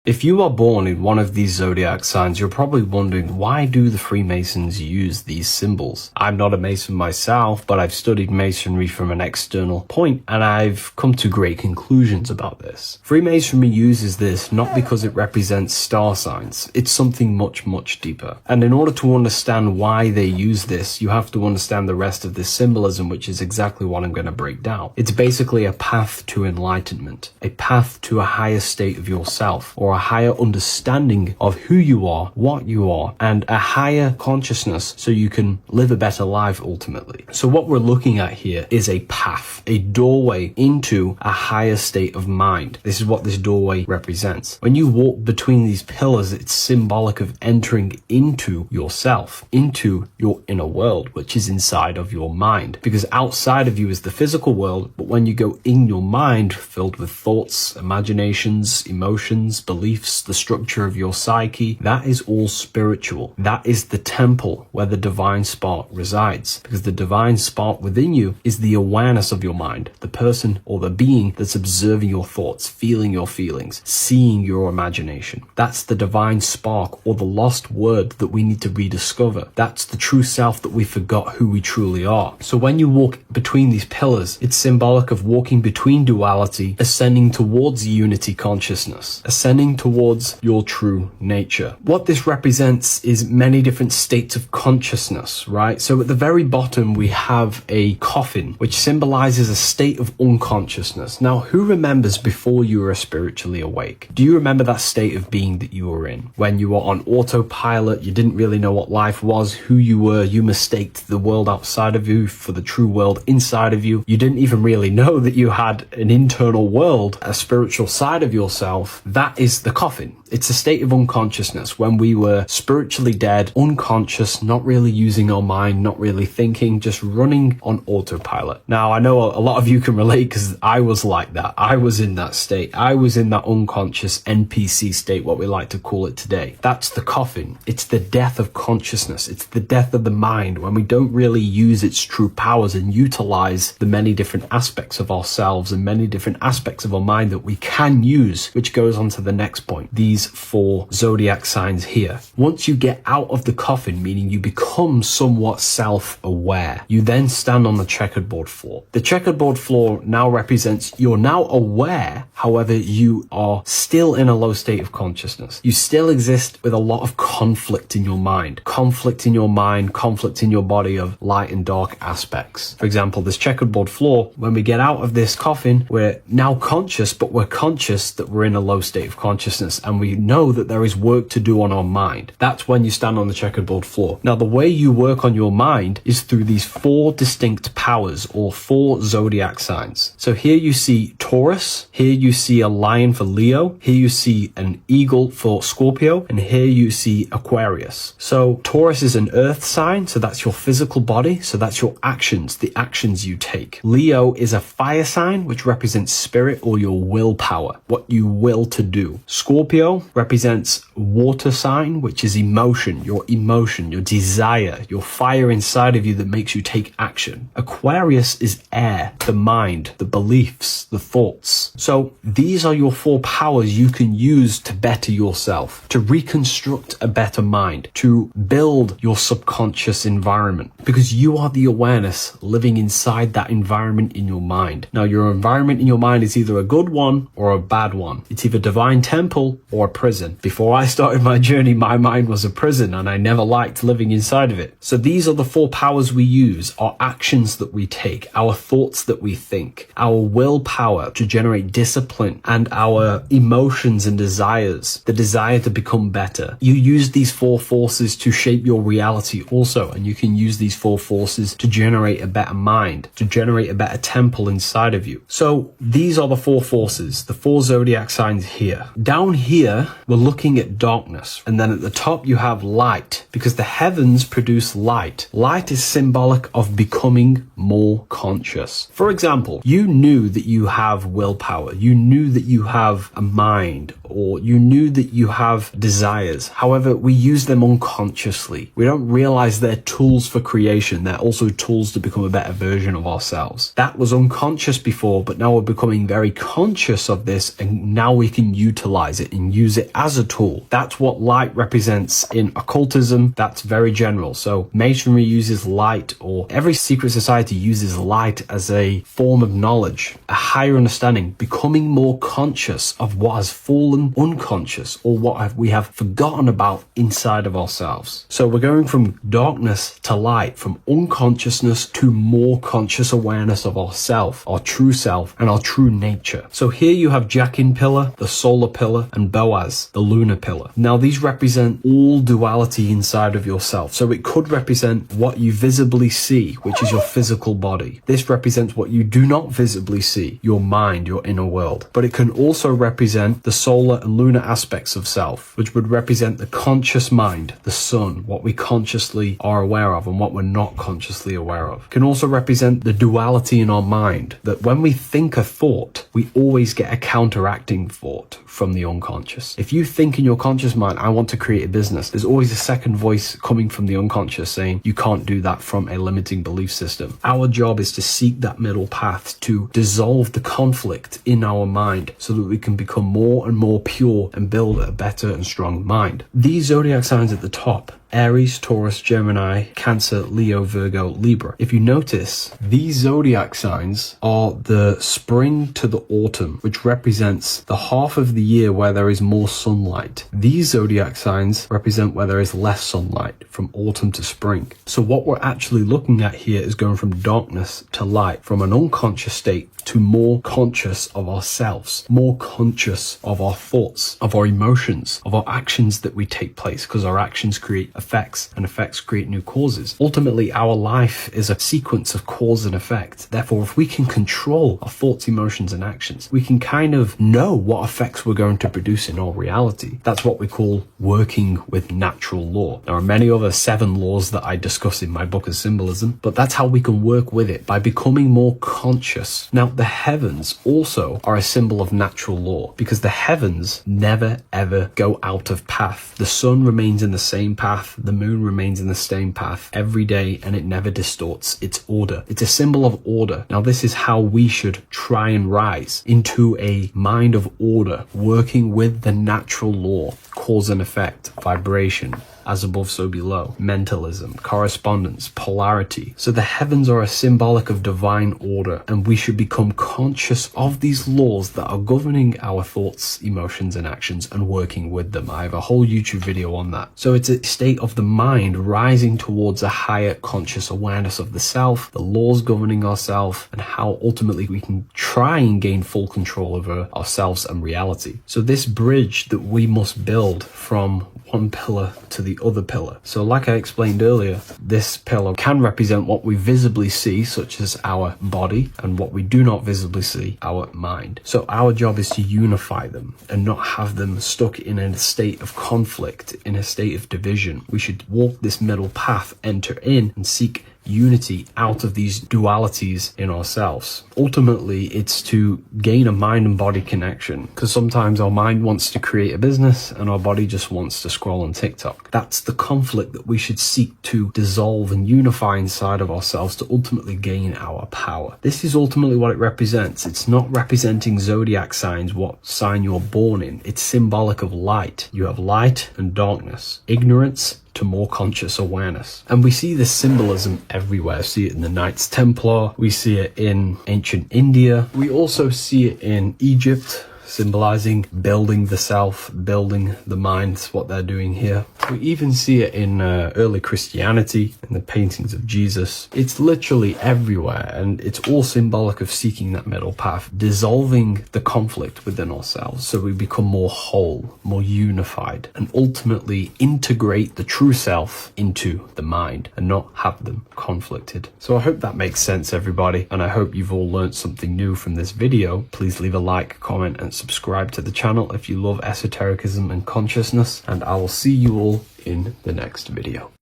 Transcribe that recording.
If you are born in one of these zodiac signs, you're probably wondering, why do the Freemasons use these symbols? I'm not a Mason myself, but I've studied Masonry from an external point, and I've come to great conclusions about this. Freemasonry uses this not because it represents star signs. It's something much, much deeper. And in order to understand why they use this, you have to understand the rest of this symbolism, which is exactly what I'm going to break down. It's basically a path to enlightenment, a path to a higher state of yourself, or a higher understanding of who you are, what you are, and a higher consciousness so you can live a better life ultimately. So what we're looking at here is a path, a doorway into a higher state of mind. This is what this doorway represents. When you walk between these pillars, it's symbolic of entering into yourself, into your inner world, which is inside of your mind. Because outside of you is the physical world, but when you go in your mind, filled with thoughts, imaginations, emotions, beliefs, the structure of your psyche, that is all spiritual. That is the temple where the divine spark resides, because the divine spark within you is the awareness of your mind, the person or the being that's observing your thoughts, feeling your feelings, seeing your imagination. That's the divine spark, or the lost word that we need to rediscover. That's the true self that we forgot who we truly are. So when you walk between these pillars, it's symbolic of walking between duality, ascending towards unity consciousness, ascending towards your true nature. What this represents is many different states of consciousness, right? So at the very bottom, we have a coffin, which symbolizes a state of unconsciousness. Now, who remembers before you were spiritually awake? Do you remember that state of being that you were in? When you were on autopilot, you didn't really know what life was, who you were, you mistaked the world outside of you for the true world inside of you. You didn't even really know that you had an internal world, a spiritual side of yourself. That is the coffin. It's a state of unconsciousness when we were spiritually dead, unconscious, not really using our mind, not really thinking, just running on autopilot. Now, I know a lot of you can relate because I was like that. I was in that state. I was in that unconscious NPC state, what we like to call it today. That's the coffin. It's the death of consciousness. It's the death of the mind when we don't really use its true powers and utilize the many different aspects of ourselves and many different aspects of our mind that we can use, which goes on to the next point. These 4 zodiac signs here. Once you get out of the coffin, meaning you become somewhat self-aware, you then stand on the checkerboard floor. The checkerboard floor now represents you're now aware, however, you are still in a low state of consciousness. You still exist with a lot of conflict in your mind. Conflict in your mind, conflict in your body of light and dark aspects. For example, this checkerboard floor, when we get out of this coffin, we're now conscious, but we're conscious that we're in a low state of consciousness, and we know that there is work to do on our mind. That's when you stand on the checkerboard floor. Now, the way you work on your mind is through these 4 distinct powers, or 4 zodiac signs. So here you see Taurus, here you see a lion for Leo, here you see an eagle for Scorpio, and here you see Aquarius. So Taurus is an earth sign, so that's your physical body, so that's your actions, the actions you take. Leo is a fire sign, which represents spirit or your willpower, what you will to do. Scorpio represents water sign, which is emotion, your desire, your fire inside of you that makes you take action. Aquarius is air, the mind, the beliefs, the thoughts. So these are your 4 powers you can use to better yourself, to reconstruct a better mind, to build your subconscious environment, because you are the awareness living inside that environment in your mind. Now, your environment in your mind is either a good one or a bad one. It's either divine temple or a prison. Before I started my journey, my mind was a prison and I never liked living inside of it. So these are the 4 powers we use, our actions that we take, our thoughts that we think, our willpower to generate discipline, and our emotions and desires, the desire to become better. You use these 4 forces to shape your reality also, and you can use these 4 forces to generate a better mind, to generate a better temple inside of you. So these are the 4 forces, the 4 zodiac signs here. Down here, we're looking at darkness, and then at the top you have light, because the heavens produce light. Light is symbolic of becoming more conscious. For example, you knew that you have willpower, you knew that you have a mind, or you knew that you have desires. However, we use them unconsciously. We don't realize they're tools for creation. They're also tools to become a better version of ourselves. That was unconscious before, but now we're becoming very conscious of this, and now we can utilize utilize it and use it as a tool. That's what light represents in occultism. That's very general. So Masonry uses light, or every secret society uses light as a form of knowledge, a higher understanding, becoming more conscious of what has fallen unconscious or what we have forgotten about inside of ourselves. So we're going from darkness to light, from unconsciousness to more conscious awareness of ourself, our true self, and our true nature. So here you have Jachin pillar, the solar pillar, and Boaz, the lunar pillar. Now these represent all duality inside of yourself. So it could represent what you visibly see, which is your physical body. This represents what you do not visibly see, your mind, your inner world. But it can also represent the solar and lunar aspects of self, which would represent the conscious mind, the sun, what we consciously are aware of and what we're not consciously aware of. It can also represent the duality in our mind, that when we think a thought, we always get a counteracting thought from the unconscious. If you think in your conscious mind, I want to create a business, there's always a second voice coming from the unconscious saying, you can't do that, from a limiting belief system. Our job is to seek that middle path, to dissolve the conflict in our mind so that we can become more and more pure and build a better and strong mind. These zodiac signs at the top, Aries, Taurus, Gemini, Cancer, Leo, Virgo, Libra. If you notice, these zodiac signs are the spring to the autumn, which represents the half of the year where there is more sunlight. These zodiac signs represent where there is less sunlight, from autumn to spring. So what we're actually looking at here is going from darkness to light, from an unconscious state to more conscious of ourselves, more conscious of our thoughts, of our emotions, of our actions that we take place, because our actions create effects and effects create new causes. Ultimately, our life is a sequence of cause and effect. Therefore, if we can control our thoughts, emotions, and actions, we can kind of know what effects we're going to produce in our reality. That's what we call working with natural law. There are many other 7 laws that I discuss in my book of symbolism, but that's how we can work with it, by becoming more conscious. Now, the heavens also are a symbol of natural law, because the heavens never ever go out of path. The sun remains in the same path, the moon remains in the same path every day, and it never distorts its order. It's a symbol of order. Now this is how we should try and rise into a mind of order, working with the natural law, cause and effect, vibration, as above so below, mentalism, correspondence, polarity. So the heavens are a symbolic of divine order, and we should become conscious of these laws that are governing our thoughts, emotions, and actions, and working with them. I have a whole YouTube video on that. So it's a state of the mind rising towards a higher conscious awareness of the self, the laws governing ourselves, and how ultimately we can try and gain full control over ourselves and reality. So this bridge that we must build from one pillar to the other pillar. So like I explained earlier, this pillar can represent what we visibly see, such as our body, and what we do not visibly see, our mind. So our job is to unify them and not have them stuck in a state of conflict, in a state of division. We should walk this middle path, enter in, and seek unity out of these dualities in ourselves. Ultimately, it's to gain a mind and body connection, because sometimes our mind wants to create a business and our body just wants to scroll on TikTok. That's the conflict that we should seek to dissolve and unify inside of ourselves to ultimately gain our power. This is ultimately what it represents. It's not representing zodiac signs, what sign you're born in. It's symbolic of light. You have light and darkness, ignorance to more conscious awareness. And we see this symbolism everywhere. We see it in the Knights Templar, we see it in ancient India, we also see it in Egypt, symbolizing building the self, building the mind. That's what they're doing here. We even see it in early Christianity, in the paintings of Jesus. It's literally everywhere, and it's all symbolic of seeking that middle path, dissolving the conflict within ourselves so we become more whole, more unified, and ultimately integrate the true self into the mind and not have them conflicted. So I hope that makes sense, everybody, and I hope you've all learned something new from this video. Please leave a like, comment, and subscribe to the channel if you love esotericism and consciousness, and I will see you all in the next video.